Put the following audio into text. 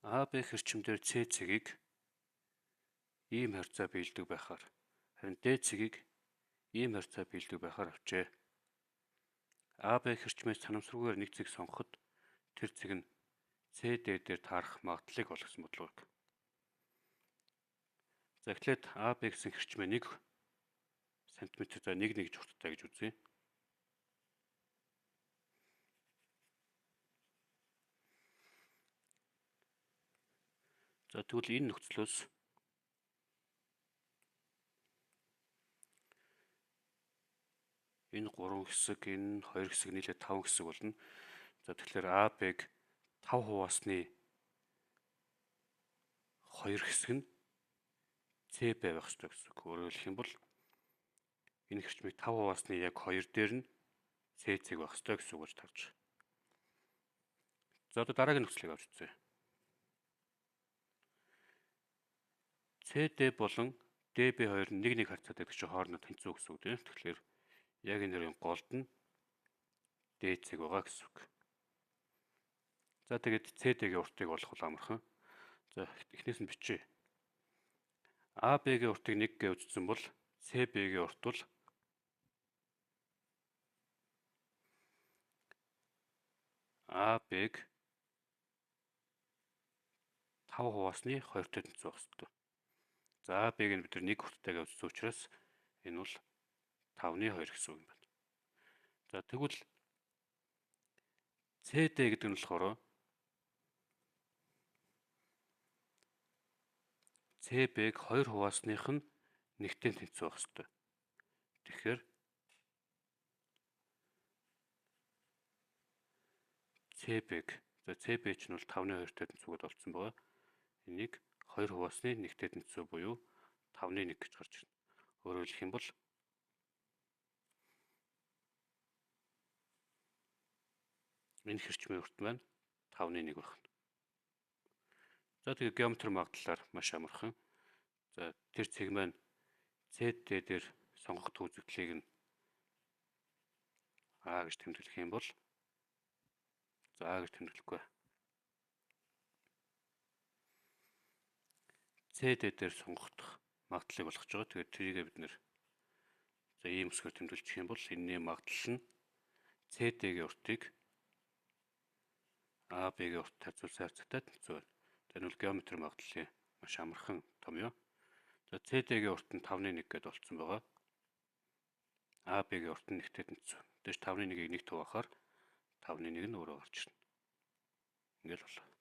AB хэрчмээр C цэгийг ийм харьцаа биелдэг байхаар харин D цэгийг ийм харьцаа биелдэг байхаар авчээ. AB хэрчмээс санамсаргүйгээр нэг цэг сонгоход тэр цэг нь CD дээр таарах магадлалыг олгосон бодлого. За эхлээд AB гэсэн хэрчмээ 1 см за 1 гэж хурдтай гэж үзье. За тэгвэл энэ нөхцлөөс энэ 3 хэсэг, энэ 2 хэсэг нийлээд 5 хэсэг болно. За тэгэхээр AB-г 5 хуваасны 2 хэсэг нь CB байх ёстой гэсэн үг. Өөрөөр хэлэх юм бол энэ хэрчмийг 5 хуваасны яг 2 дээр нь C цэг байх ёстой гэсэн үг гэж тарж. За одоо дараагийн нөхцөлийг авч үзье. CD болон DB2 нь нэг харьцаад байдаг чинь хоорондоо тэнцүү гэсэн үг тийм. Тэгэхээр яг энэ нэрийн голд нь D цэг байгаа гэсэн үг. За тэгээд CD-гийн уртыг олох бол амархан. За эхнээс нь бичье. AB-гийн уртыг 1 гэж үзсэн бол CB-гийн урт бол AB-г 5 хуваасны 2-той тэнцүү байх ёстой. За AB-г нь бид 1 хүртэйгээ үзсэн учраас энэ бол 5-ны 2 гэсэн үг юм байна. За тэгвэл CD гэдэг нь болохоор CB-г 2 хуваасных нь 1-тэй тэнцүү байх ёстой. Тэгэхээр CB-г за CB ч нь бол 5-ны 2-тэй тэнцүүгээд олцсон байгаа. Энийг 2 хуваасны 1-тэй тэнцүү буюу 5-ны 1 гэж гарч ирнэ. Өөрөөр хэлэх юм бол энэ хэрчмийн урт маань 5-ны 1 байна. За тэгээ геометри магадлалаар маш амархан. За тэр цэг маань CD дээр сонгогдох үзэгдлийг нь А гэж тэмдэглэх юм бол за А гэж тэмдэглэхгүй. CD дээр сонгогдох магадлалыг болгож байгаа. Тэгээд тэрийг бид нэр за ийм үсгээр тэмдэглэж юм бол энэний магадлал нь CD-гийн уртыг AB-гийн урттай харьцуулсан харьцаатай тэнцүү байна. Энэ бол геометри магадлалын маш амархан том юм. За CD-гийн урт нь 5-ны 1 гэдээ олцсон байгаа. AB-гийн урт нь 1-тэй тэнцүү. Тэгэж 5-ны 1-ийг 1 хуваахаар 5-ны 1 нь өөрөө гарч ирнэ. Ингээл боллоо.